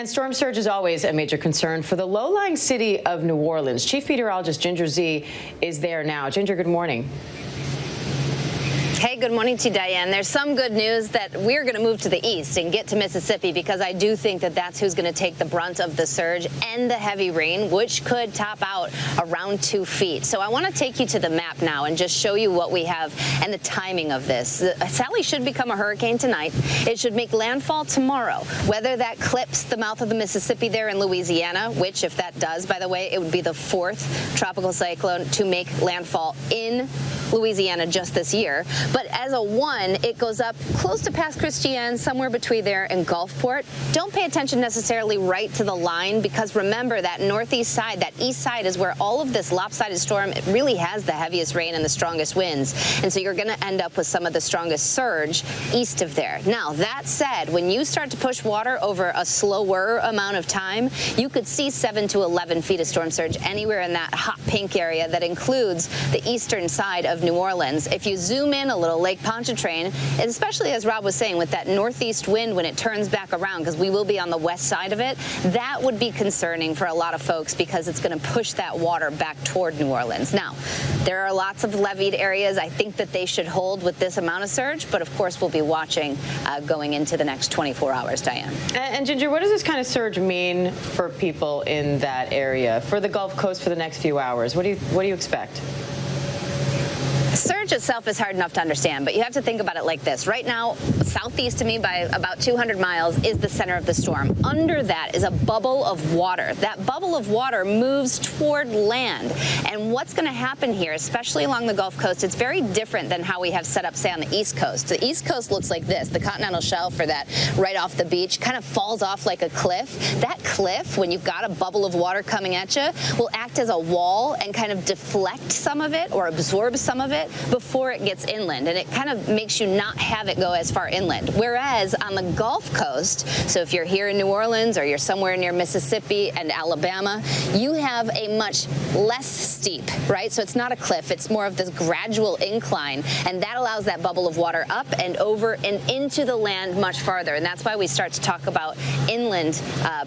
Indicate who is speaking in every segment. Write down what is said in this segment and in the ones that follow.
Speaker 1: And storm surge is always a major concern for the low-lying city of New Orleans. Chief Meteorologist Ginger Z is there now. Ginger, good morning.
Speaker 2: Hey, good morning to you, Diane. There's some good news that we're going to move to the east and get to Mississippi, because I do think that that's who's going to take the brunt of the surge and the heavy rain, which could top out around 2 feet. So I want to take you to the map now and just show you what we have and the timing of this. Sally should become a hurricane tonight. It should make landfall tomorrow. Whether that clips the mouth of the Mississippi there in Louisiana, which, if that does, by the way, it would be the 4th tropical cyclone to make landfall in Louisiana just this year. But as a 1, it goes up close to Pass Christian, somewhere between there and Gulfport. Don't pay attention necessarily right to the line, because remember that northeast side, that east side, is where all of this lopsided storm, it really has the heaviest rain and the strongest winds. And so you're going to end up with some of the strongest surge east of there. Now, that said, when you start to push water over a slower amount of time, you could see 7 to 11 feet of storm surge anywhere in that hot pink area that includes the eastern side of New Orleans. If you zoom in a little, Lake Pontchartrain, and especially as Rob was saying, with that northeast wind when it turns back around, because we will be on the west side of it, that would be concerning for a lot of folks, because it's going to push that water back toward New Orleans. Now, there are lots of leveed areas. I think that they should hold with this amount of surge, but of course we'll be watching going into the next 24 hours, Diane.
Speaker 1: And Ginger, what does this kind of surge mean for people in that area, for the Gulf Coast for the next few hours? What do you expect?
Speaker 2: Surge itself is hard enough to understand, but you have to think about it like this. Right now, southeast of me by about 200 miles is the center of the storm. Under that is a bubble of water. That bubble of water moves toward land. And what's going to happen here, especially along the Gulf Coast, it's very different than how we have set up, say, on the East Coast. The East Coast looks like this. The continental shelf, or that right off the beach, kind of falls off like a cliff. That cliff, when you've got a bubble of water coming at you, will act as a wall and kind of deflect some of it or absorb some of it before it gets inland, and it kind of makes you not have it go as far inland. Whereas on the Gulf Coast, so if you're here in New Orleans or you're somewhere near Mississippi and Alabama, you have a much less steep, right? So it's not a cliff, it's more of this gradual incline, and that allows that bubble of water up and over and into the land much farther. And that's why we start to talk about inland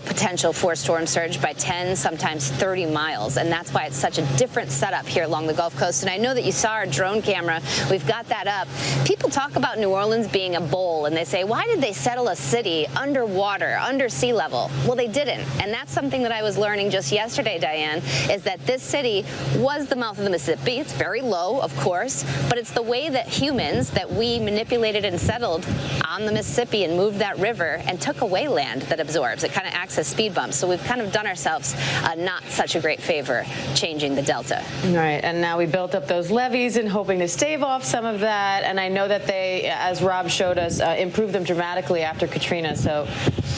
Speaker 2: potential for storm surge by 10, sometimes 30 miles. And that's why it's such a different setup here along the Gulf Coast. And I know that you saw our drone camera. We've got that up. People talk about New Orleans being a bowl, and they say, why did they settle a city underwater, under sea level? Well, they didn't. And that's something that I was learning just yesterday, Diane, is that this city was the mouth of the Mississippi. It's very low, of course, but it's the way that humans, that we manipulated and settled on the Mississippi and moved that river and took away land that absorbs. It kind of acts as speed bumps. So we've kind of done ourselves not such a great favor changing the delta.
Speaker 1: Right, and now we built up those levees and hoping to stave off some of that, and I know that they, as Rob showed us, improved them dramatically after Katrina, so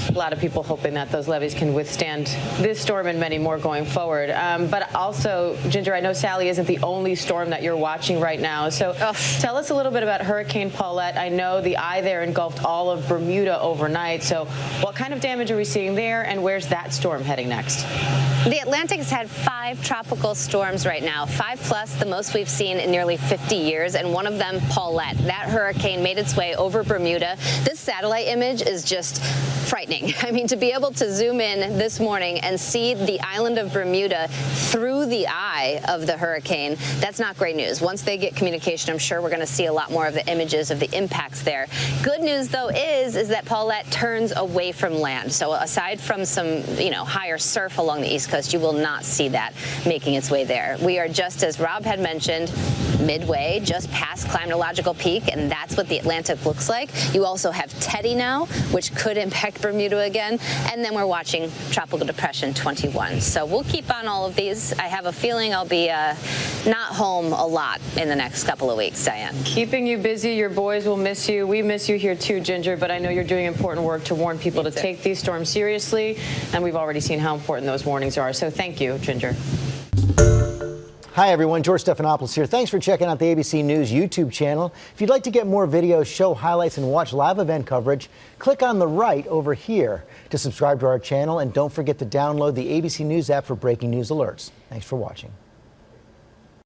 Speaker 1: a lot of people hoping that those levees can withstand this storm and many more going forward. But also, Ginger, I know Sally isn't the only storm that you're watching right now, so tell us a little bit about Hurricane Paulette. I know the eye there engulfed all of Bermuda overnight, so what kind of damage are we seeing there, and where's that storm heading next?
Speaker 2: The Atlantic has had 5 tropical storms right now, 5 plus, the most we've seen in nearly 50 years, and one of them, Paulette. That hurricane made its way over Bermuda. This satellite image is just frightening. I mean, to be able to zoom in this morning and see the island of Bermuda through the eye of the hurricane, that's not great news. Once they get communication, I'm sure we're going to see a lot more of the images of the impacts there. Good news, though, is that Paulette turns away from land. So aside from some, higher surf along the East Coast, you will not see that making its way there. We are just, as Rob had mentioned, midway, just past climatological peak, and that's what the Atlantic looks like. You also have Teddy now, which could impact Bermuda again, and then we're watching Tropical Depression 21. So we'll keep on all of these. I have a feeling I'll be not home a lot in the next couple of weeks, Diane.
Speaker 1: Keeping you busy. Your boys will miss you. We miss you here too, Ginger, but I know you're doing important work to warn people to take these storms seriously, and we've already seen how important those warnings are. So thank you, Ginger.
Speaker 3: Hi everyone, George Stephanopoulos here. Thanks for checking out the ABC News YouTube channel. If you'd like to get more videos, show highlights, and watch live event coverage, click on the right over here to subscribe to our channel, and don't forget to download the ABC News app for breaking news alerts. Thanks for watching.